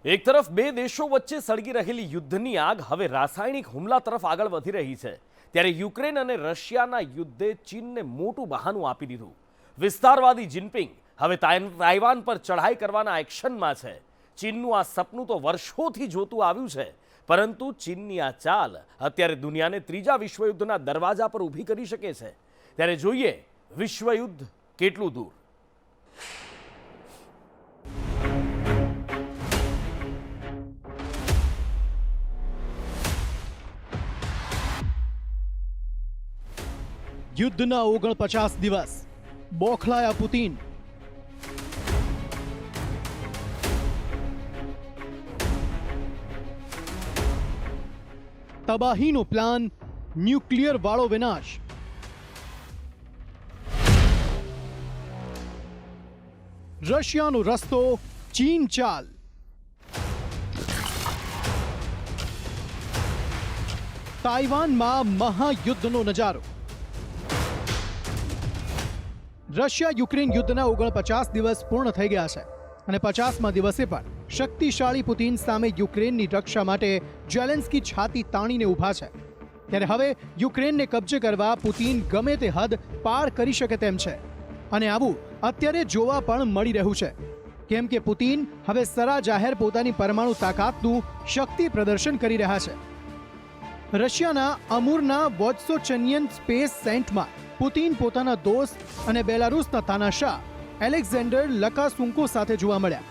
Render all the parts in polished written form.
એક તરફ બે દેશો વચ્ચે સળગી રહેલી યુદ્ધની આગ હવે રાસાયણિક હુમલા તરફ આગળ વધી રહી છે, ત્યારે યુક્રેન અને રશિયાના યુદ્ધે ચીનને મોટું બહાનું આપી દીધું. વિસ્તારવાદી જિનપિંગ હવે તાઇવાન પર ચઢાઈ કરવાના એક્શનમાં છે. ચીનનું આ સપનું તો વર્ષોથી જોતું આવ્યું છે, પરંતુ ચીનની આ ચાલ અત્યારે દુનિયાને ત્રીજા વિશ્વયુદ્ધના દરવાજા પર ઊભી કરી શકે છે. ત્યારે જોઈએ વિશ્વયુદ્ધ કેટલું દૂર. યુદ્ધના 49 દિવસ, બોખલાયા પુતિન. તબાહીનો પ્લાન, ન્યુક્લિયર વાળો વિનાશ. રશિયાનો રસ્તો, ચીન ચાલ. તાઇવાનમાં મહાયુદ્ધનો નજારો. રશિયા યુક્રેન યુદ્ધના 49 દિવસ પૂર્ણ થઈ ગયા છે અને 50મા દિવસે પણ શક્તિશાળી પુતિન સામે યુક્રેનની રક્ષા માટે ઝેલેન્સ્કી છાતી તાણીને ઊભા છે. ત્યારે હવે યુક્રેનને કબજે કરવા પુતિન ગમે તે હદ પાર કરી શકે તેમ છે અને આવું અત્યારે જોવા પણ મળી રહ્યું છે, કેમ કે પુતિન હવે સરા જાહેર પોતાની પરમાણુ તાકાતનું શક્તિ પ્રદર્શન કરી રહ્યા છે. રશિયાના અમુરના વોત્સોચનિયન સ્પેસ સેન્ટમાં પુતિન પોતાના દોસ્ત અને બેલારુસના તાનાશાહ એલેક્ઝાન્ડર લકાસુન્કો સાથે જોવા મળ્યા.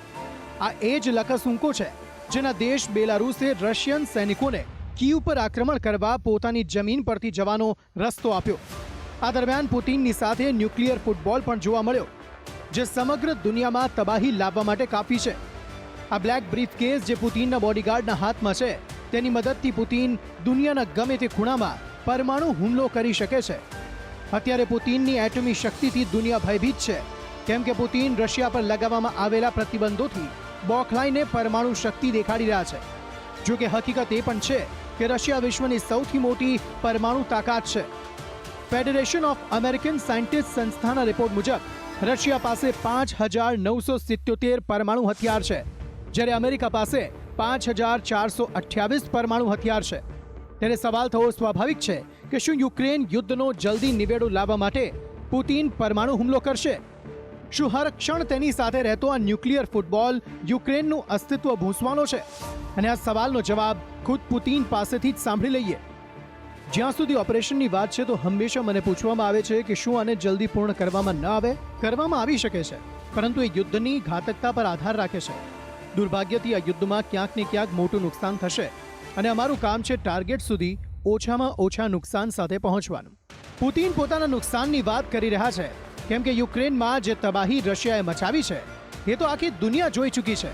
આ એ જ લકાસુન્કો છે જેના દેશ બેલારુસે રશિયન સૈનિકોને કીવ પર આક્રમણ કરવા પોતાની જમીન પરથી જવાનો રસ્તો આપ્યો. આ દરમિયાન પુતિનની સાથે ન્યુક્લિયર ફૂટબોલ પણ જોવા મળ્યો, જે સમગ્ર દુનિયામાં તબાહી લાવવા માટે કાફી છે. આ બ્લેક બ્રીફકેસ જે પુતિનના બોડીગાર્ડના હાથમાં છે, તેની મદદથી પુતિન દુનિયાના ગમે તે ખૂણામાં પરમાણુ હુમલો કરી શકે છે. અત્યારે પુતિનની એટમી શક્તિથી દુનિયા ભયભીત છે, કેમ કે પુતિન રશિયા પર લગાવવામાં આવેલા પ્રતિબંધોથી બોખલાઈને પરમાણુ શક્તિ દેખાડી રહ્યા છે. જો કે હકીકત એ પણ છે કે રશિયા વિશ્વની સૌથી મોટી પરમાણુ તાકાત છે. ફેડરેશન ઓફ અમેરિકન સાયન્ટિસ્ટ સંસ્થાના રિપોર્ટ મુજબ રશિયા પાસે 5,977 પરમાણુ હથિયાર છે, જ્યારે અમેરિકા પાસે 5,428 પરમાણુ હથિયાર છે. ત્યારે સવાલ થવો સ્વાભાવિક છે કે શું યુક્રેન યુદ્ધનો જલ્દી નિવેડો લાવવા માટે પુતિન પરમાણુ હુમલો કરશે? શું હર ક્ષણ તેની સાથે રહેતો આ ન્યુક્લિયર ફૂટબોલ યુક્રેનનું અસ્તિત્વ ભૂંસવાનો છે? અને આ સવાલનો જવાબ ખુદ પુતિન પાસેથી જ સાંભળી લઈએ. જ્યાં સુધી ઓપરેશનની વાત છે તો હંમેશા મને પૂછવામાં આવે છે કે શું આને જલ્દી પૂર્ણ કરવામાં ન આવે? કરવામાં આવી શકે છે, પરંતુ એ યુદ્ધની ઘાતકતા પર આધાર રાખે છે. દુર્ભાગ્યથી આ યુદ્ધમાં ક્યાંક ને ક્યાંક મોટું નુકસાન થશે અને અમારું કામ છે ટાર્ગેટ સુધી ઓછામાં ઓછા નુકસાન સાથે પહોંચવાનું. પુતિન પોતાના નુકસાનની વાત કરી રહ્યા છે, કેમ કે યુક્રેનમાં જે તબાહી રશિયાએ મચાવી છે એ તો આખી દુનિયા જોઈ ચૂકી છે.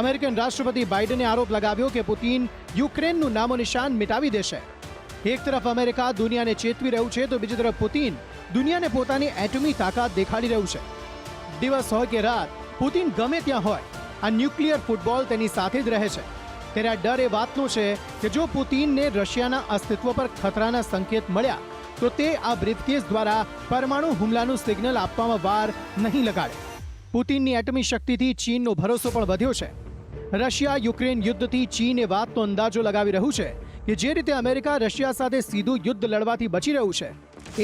અમેરિકન રાષ્ટ્રપતિ બાઇડને આરોપ લગાવ્યો કે પુતિન યુક્રેનનું નામો નિશાન મિટાવી દેશે. એક તરફ અમેરિકા દુનિયાને ચેતવી રહ્યું છે તો બીજી તરફ પુતિન દુનિયાને પોતાની એટમી તાકાત દેખાડી રહ્યું છે. દિવસ હોય કે રાત, પુતિન ગમે ત્યાં હોય, આ ન્યુક્લિયર ફૂટબોલ તેની સાથે જ રહે છે. ત્યારે આ ડર એ વાતનો છે કે જો પુતિનને રશિયાના અસ્તિત્વ પર ખતરાના સંકેત મળ્યા તો તે આ બ્રીફકેસ દ્વારા પરમાણુ હુમલાનું સિગ્નલ આપવામાં વાર નહીં લગાડે. પુતિનની એટમી શક્તિથી ચીનનો ભરોસો પણ વધ્યો છે. રશિયા યુક્રેન યુદ્ધથી ચીન એ વાતનો અંદાજો લગાવી રહ્યું છે કે જે રીતે અમેરિકા રશિયા સાથે સીધું યુદ્ધ લડવાથી બચી રહ્યું છે,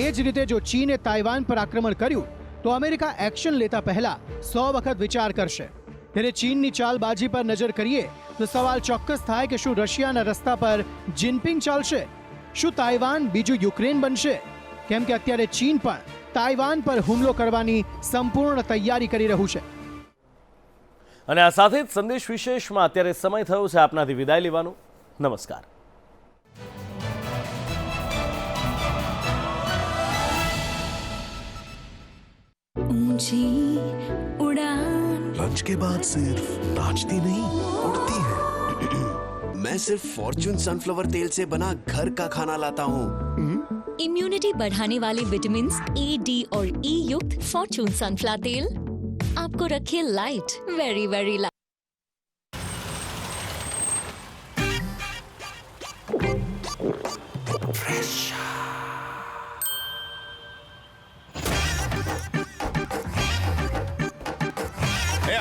એ જ રીતે જો ચીને તાઇવાન પર આક્રમણ કર્યું તો અમેરિકા એક્શન લેતા પહેલા 100 વખત વિચાર કરશે. ત્યારે ચીનની ચાલબાજી પર નજર કરીએ તો સવાલ ચોક્કસ થાય કે શું રશિયાના રસ્તા પર જિનપિંગ ચાલશે? શું તાઇવાન બીજું યુક્રેન બનશે? કેમ કે અત્યારે ચીન પણ તાઇવાન પર હુમલો કરવાની સંપૂર્ણ તૈયારી કરી રહ્યું છે. અને આ સાથે જ સંદેશ વિશેષમાં અત્યારે સમય થયો છે આપનાથી વિદાય લેવાનો. નમસ્કાર. ऊंची उड़ान लंच के बाद सिर्फ नाचती नहीं उड़ती है. मैं सिर्फ फॉर्चून सनफ्लावर तेल से बना घर का खाना लाता हूँ. इम्यूनिटी बढ़ाने वाले विटामिन ए, डी और ई युक्त फॉर्चून सनफ्लावर तेल आपको रखे light, very very light.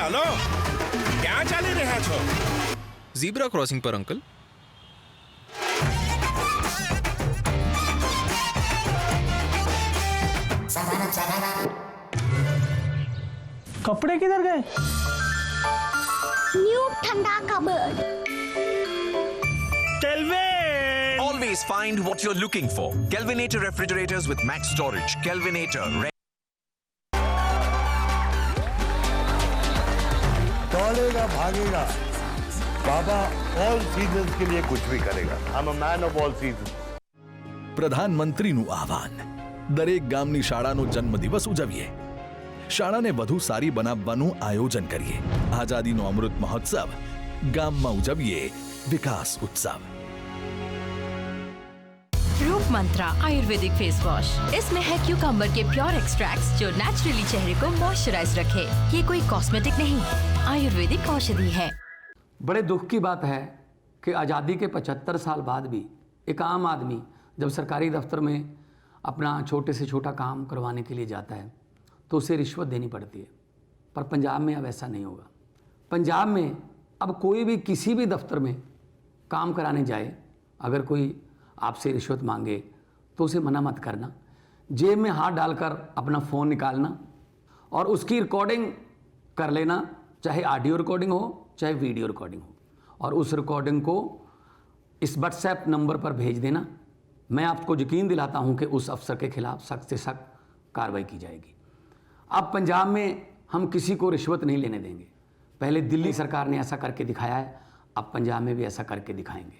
Hello, ક્યાં ચાલી રહ્યા છો? ઝીબ્રા ક્રોસિંગ પર અંકલ. कपड़े किधर गए? न्यू ठंडा cupboard. Kelvin! Always find what you're looking for. Kelvinator refrigerators with max storage. Kelvinator. दौड़ेगा भागेगा बाबा ऑल सीजन्स के लिए कुछ भी करेगा. I am a man of all seasons. પ્રધાનમંત્રીનું આહવાન. દરેક ગામની શાળાનો જન્મદિવસ ઉજવીએ. શાળાને વધુ સારી બનાવવાનું આયોજન કરીએ. આઝાદીનો અમૃત મહોત્સવ ગામમાં ઉજવીએ. વિકાસ ઉત્સવ. रूप मंत्रा आयुर्वेदिक फेस वॉश। इसमें है क्यूकम्बर के प्योर एक्सट्रैक्ट्स जो नेचुरली चेहरे को मॉइस्चराइज रखे। ये कोई कॉस्मेटिक नहीं, आयुर्वेदिक औषधि है। बड़े दुख की बात है कि आज़ादी के 75 साल बाद भी एक आम आदमी जब सरकारी दफ्तर में अपना छोटे से छोटा काम करवाने के लिए जाता है तो उसे रिश्वत देनी पड़ती है। पर पंजाब में अब ऐसा नहीं होगा। पंजाब में अब कोई भी किसी भी दफ्तर में काम कराने जाए, अगर कोई आपसे रिश्वत मांगे तो उसे मना मत करना। जेब में हाथ डालकर अपना फ़ोन निकालना और उसकी रिकॉर्डिंग कर लेना, चाहे ऑडियो रिकॉर्डिंग हो चाहे वीडियो रिकॉर्डिंग हो, और उस रिकॉर्डिंग को इस व्हाट्सएप नंबर पर भेज देना। मैं आपको यकीन दिलाता हूं कि उस अफसर के खिलाफ सख्त से सख्त कार्रवाई की जाएगी। अब पंजाब में हम किसी को रिश्वत नहीं लेने देंगे। पहले दिल्ली सरकार ने ऐसा करके दिखाया है, अब पंजाब में भी ऐसा करके दिखाएंगे।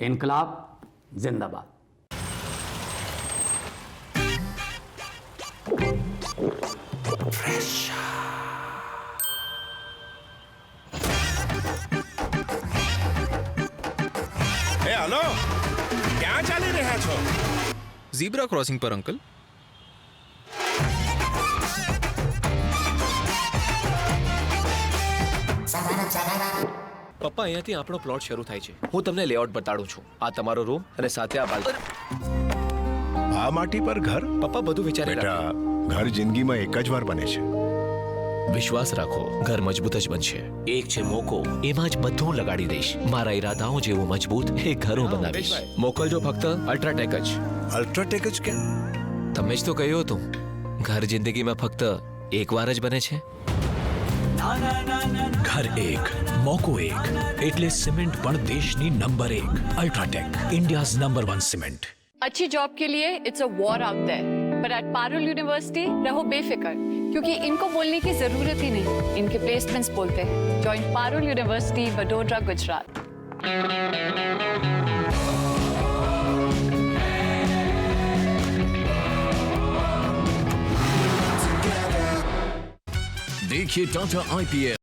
इनकलाब जिंदाबाद। એ હલો, ક્યાં ચાલી રહ્યા છો? ઝીબ્રા ક્રોસિંગ પર અંકલ. પપ્પા અહીંયાથી આપણો પ્લોટ શરૂ થાય છે. હું તમને લેઆઉટ બતાડું છું. આ તમારો રૂમ અને સાથે આ બાલ્કની. આ માટી પર ઘર? પપ્પા બધું વિચારી બેટા, ઘર જિંદગીમાં એક જ વાર બને છે. વિશ્વાસ રાખો, ઘર મજબૂત જ બનશે. એક છે મોકો, એમાં જ બધું લગાડી દઈશ. મારા ઈરાદાઓ જેવું મજબૂત એ ઘરો બનાવીશ. મોકલજો ફક્ત અલ્ટ્રાટેક જ. અલ્ટ્રાટેક જ કેમ? તમે જ તો કહ્યું હતું, ઘર જિંદગીમાં ફક્ત એક વાર જ બને છે. घर एक मौको एक એટલે સિમેન્ટ પણ દેશની number 1 UltraTech India's number 1 cement. अच्छी जॉब के लिए it's a war out there, but at Parul University रहो बेफिक्र, क्योंकि इनको बोलने की जरूरत ही नहीं, इनके प्लेसमेंट्स बोलते हैं। Join Parul university Vadodara Gujarat. देखिए टाटा IPL